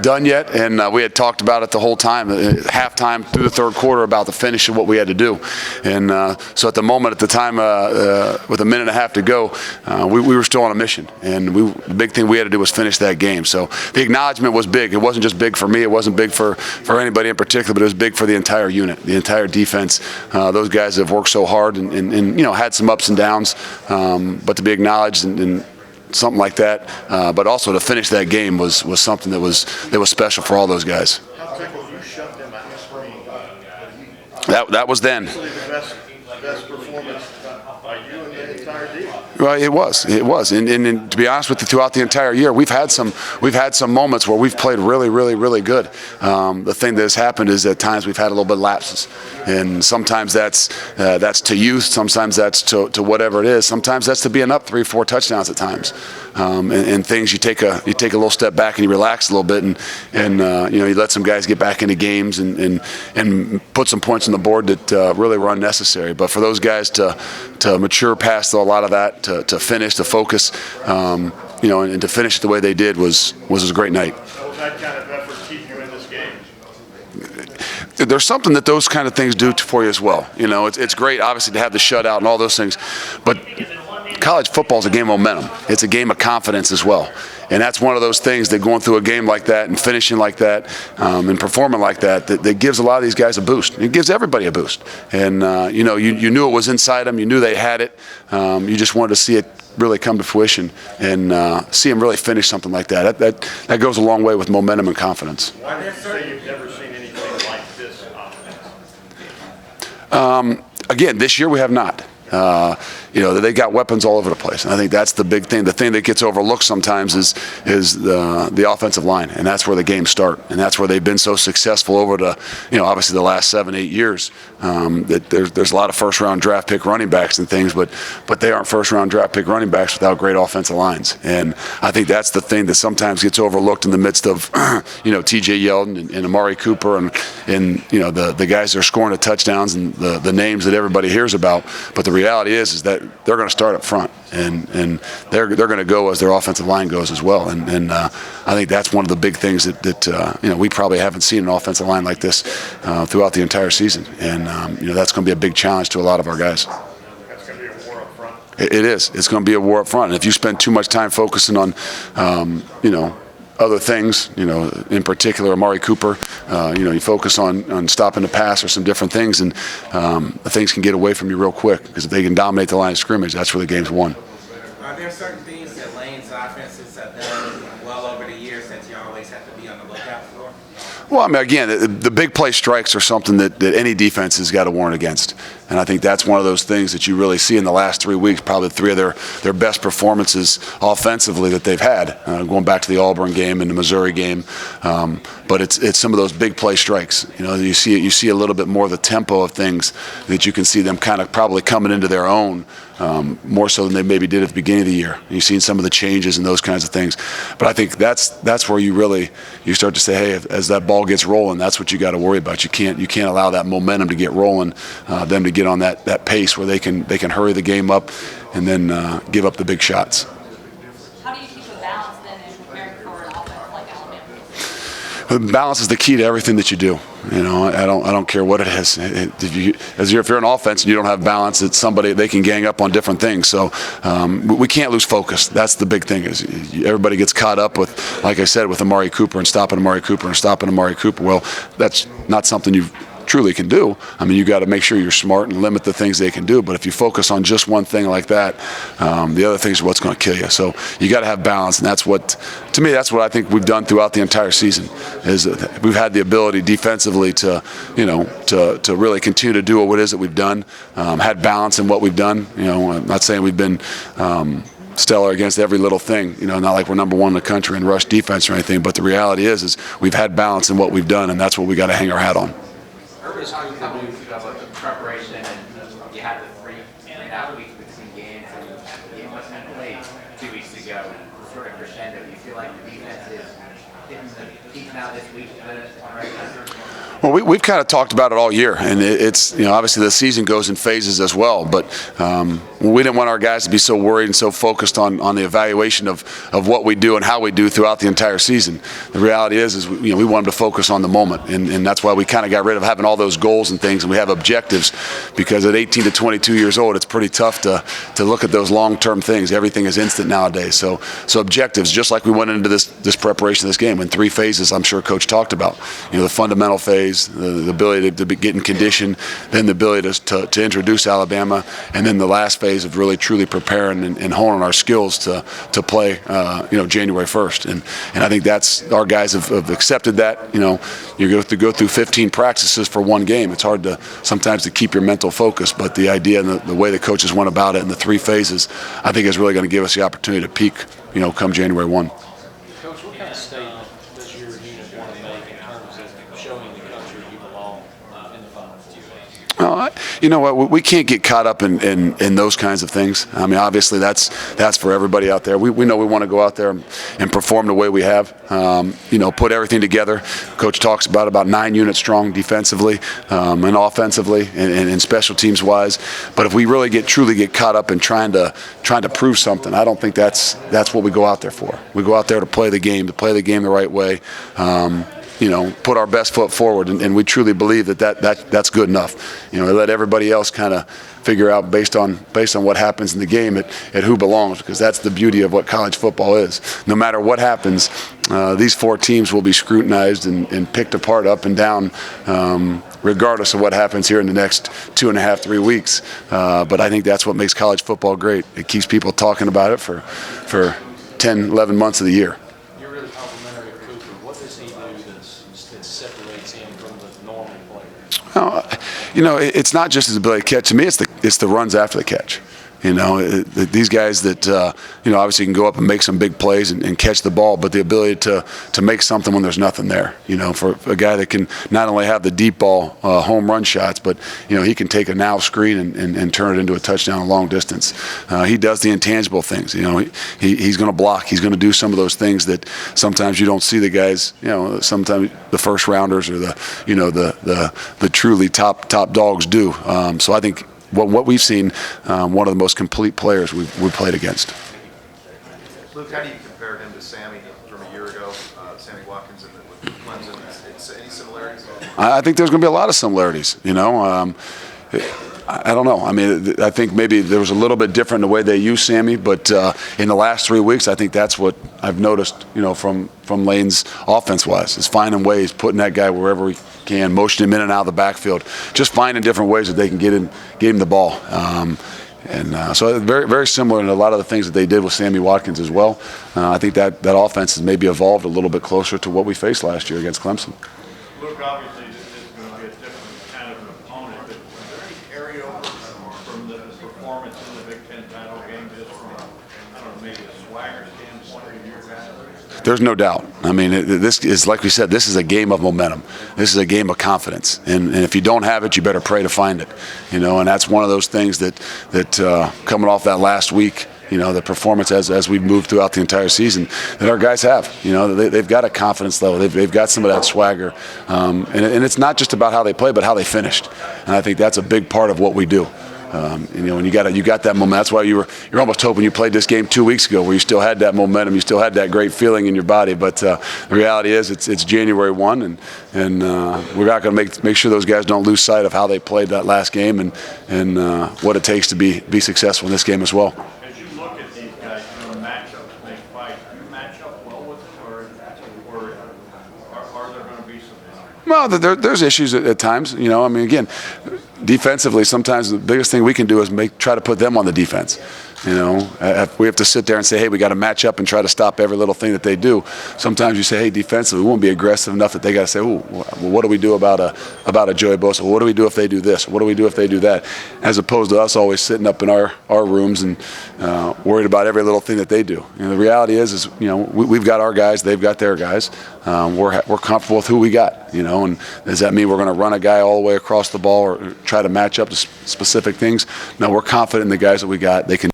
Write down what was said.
done yet, and we had talked about it the whole time, halftime through the third quarter, about the finish of what we had to do. And so at the moment, at the time, with a minute and a half to go, we were still on a mission, and the big thing we had to do was finish that game. So the acknowledgement was big. It wasn't just big for me. It wasn't big for anybody in particular, but it was big for the entire unit, the entire defense. Those guys have worked so hard and had some ups and downs, but to be acknowledged and something like that, but also to finish that game was something that was special for all those guys. How tickled you shut them out? That was then. The best performance by you and the entire team. Well, it was, and to be honest with you, throughout the entire year, we've had some moments where we've played really, really, really good. The thing that has happened is at times we've had a little bit of lapses, and sometimes that's to youth, sometimes that's to whatever it is, sometimes that's to being up 3-4 touchdowns at times, and things you take a little step back and you relax a little bit, and you let some guys get back into games and put some points on the board that really were unnecessary. But for those guys to mature past a lot of that, to finish, to focus, and to finish it the way they did was a great night. Will that kind of effort keep you in this game? There's something that those kind of things do for you as well. It's great, obviously, to have the shutout and all those things, but college football is a game of momentum. It's a game of confidence as well. And that's one of those things that going through a game like that and finishing like that and performing like that gives a lot of these guys a boost. It gives everybody a boost. And, you knew it was inside them. You knew they had it. You just wanted to see it really come to fruition and see them really finish something like that. That goes a long way with momentum and confidence. Why would you say you've never seen anything like this offense? Again, this year we have not. They got weapons all over the place, and I think that's the big thing. The thing that gets overlooked sometimes is the offensive line, and that's where the games start, and that's where they've been so successful over the obviously the last 7-8 years. That there's a lot of first-round draft pick running backs and things, but they aren't first-round draft pick running backs without great offensive lines, and I think that's the thing that sometimes gets overlooked in the midst of T.J. Yeldon and Amari Cooper and the guys that are scoring the touchdowns and the names that everybody hears about. But the reality is that they're going to start up front, and they're going to go as their offensive line goes as well. And I think that's one of the big things that we probably haven't seen an offensive line like this throughout the entire season. And that's going to be a big challenge to a lot of our guys. That's going to be a war up front. It is. It's going to be a war up front. And if you spend too much time focusing on, other things, in particular Amari Cooper, you focus on stopping the pass or some different things, and things can get away from you real quick, because if they can dominate the line of scrimmage, that's where the game's won. Are there certain things that Lane's offenses have done well over the years that you always have to be on the lookout for? Well, I mean, again, the big play strikes are something that any defense has got to warn against. And I think that's one of those things that you really see in the last 3 weeks, probably 3 of their best performances offensively that they've had, going back to the Auburn game and the Missouri game. But it's some of those big play strikes. You see a little bit more of the tempo of things, that you can see them kind of probably coming into their own, more so than they maybe did at the beginning of the year. You've seen some of the changes and those kinds of things. But I think that's where you start to say, hey, as that ball gets rolling, that's what you got to worry about. You can't allow that momentum to get rolling, them to get on that pace where they can hurry the game up and then give up the big shots. How do you keep a balance then in preparing for an offense like Alabama? Balance is the key to everything that you do. I don't care what it is. If you're an offense and you don't have balance, it's somebody, they can gang up on different things. So we can't lose focus. That's the big thing. Is everybody gets caught up with, like I said, with Amari Cooper and stopping Amari Cooper and stopping Amari Cooper. Well, that's not something you truly can do. I mean, you got to make sure you're smart and limit the things they can do. But if you focus on just one thing like that, the other things are what's going to kill you. So you got to have balance, and that's what I think we've done throughout the entire season. Is we've had the ability defensively to really continue to do what it is that we've done. Had balance in what we've done. I'm not saying we've been stellar against every little thing, not like we're number 1 in the country in rush defense or anything. But the reality is we've had balance in what we've done, and that's what we got to hang our hat on. Earlier talking about the preparation, and you had the 3.5 weeks between games, and the game wasn't played 2 weeks ago, sort of crescendo. Do you feel like the defense is getting peaking out this week on the right time? Well, we've kind of talked about it all year, and it's obviously the season goes in phases as well. But we didn't want our guys to be so worried and so focused on the evaluation of what we do and how we do throughout the entire season. The reality is we want them to focus on the moment, and that's why we kind of got rid of having all those goals and things, and we have objectives, because at 18 to 22 years old, it's pretty tough to look at those long-term things. Everything is instant nowadays. So objectives, just like we went into this preparation of this game in 3 phases. I'm sure Coach talked about the fundamental phase. The ability to get in condition, then the ability to introduce Alabama, and then the last phase of really truly preparing and honing our skills to play January 1st. And I think that's our guys have accepted that. You go through 15 practices for one game. It's hard sometimes to keep your mental focus, but the idea and the way the coaches went about it in the 3 phases, I think is really going to give us the opportunity to peak come January 1. Coach, what kind of statement does your unit want to make in terms of showing the country you belong in the Final Four? You know what? We can't get caught up in those kinds of things. I mean, obviously that's for everybody out there. We know we want to go out there and perform the way we have. Put everything together. Coach talks about 9 units strong defensively and offensively and special teams wise. But if we really truly get caught up in trying to prove something, I don't think that's what we go out there for. We go out there to play the game the right way. Put our best foot forward, and we truly believe that's good enough. Let everybody else kind of figure out based on what happens in the game at who belongs, because that's the beauty of what college football is. No matter what happens, these 4 teams will be scrutinized and picked apart up and down, regardless of what happens here in the next 2.5, 3 weeks. But I think that's what makes college football great. It keeps people talking about it for 10, 11 months of the year. You're really complimentary of Cooper. What does he do that separates him from the normal player? It's not just his ability to catch. To me, it's the runs after the catch. These guys that obviously can go up and make some big plays and catch the ball, but the ability to make something when there's nothing there. For a guy that can not only have the deep ball home run shots, but he can take a now screen and turn it into a touchdown a long distance. He does the intangible things. He's going to block. He's going to do some of those things that sometimes you don't see the guys. Sometimes the first rounders or the truly top dogs do. So I think what we've seen, one of the most complete players we've played against. Luke, how do you compare him to Sammy from a year ago, Sammy Watkins with Clemson? Any similarities? I think there's going to be a lot of similarities. I don't know. I mean, I think maybe there was a little bit different in the way they use Sammy, but in the last 3 weeks, I think that's what I've noticed, from Lane's offense-wise, is finding ways, putting that guy wherever he can, motioning him in and out of the backfield, just finding different ways that they can get him the ball. So very, very similar in a lot of the things that they did with Sammy Watkins as well. I think that offense has maybe evolved a little bit closer to what we faced last year against Clemson. Luke, obviously this is going to be a different kind of an opponent, but was there any carryover from the performance in the Big Ten title game, just from, maybe a swagger standpoint of your guys? There's no doubt. I mean, this is, like we said, this is a game of momentum. This is a game of confidence. And if you don't have it, you better pray to find it. And that's one of those things that coming off that last week, the performance as we move throughout the entire season, that our guys have. They've got a confidence level. They've got some of that swagger. And it's not just about how they play, but how they finished. And I think that's a big part of what we do. When you got that momentum, that's why you're almost hoping you played this game 2 weeks ago, where you still had that momentum, you still had that great feeling in your body. But the reality is, it's January 1, and we're not going to make sure those guys don't lose sight of how they played that last game and what it takes to be successful in this game as well. As you look at these guys, matchups make fights, do you match up well with them, or are there going to be some? Well, there's issues at times. I mean, again, defensively, sometimes the biggest thing we can do is try to put them on the defense. If we have to sit there and say, hey, we got to match up and try to stop every little thing that they do. Sometimes you say, hey, defensively, we won't be aggressive enough that they got to say, well, what do we do about a Joey Bosa? What do we do if they do this? What do we do if they do that? As opposed to us always sitting up in our rooms and worried about every little thing that they do. The reality is we've got our guys, they've got their guys. We're comfortable with who we got. And does that mean we're going to run a guy all the way across the ball or try to match up to specific things? No, we're confident in the guys that we got. They can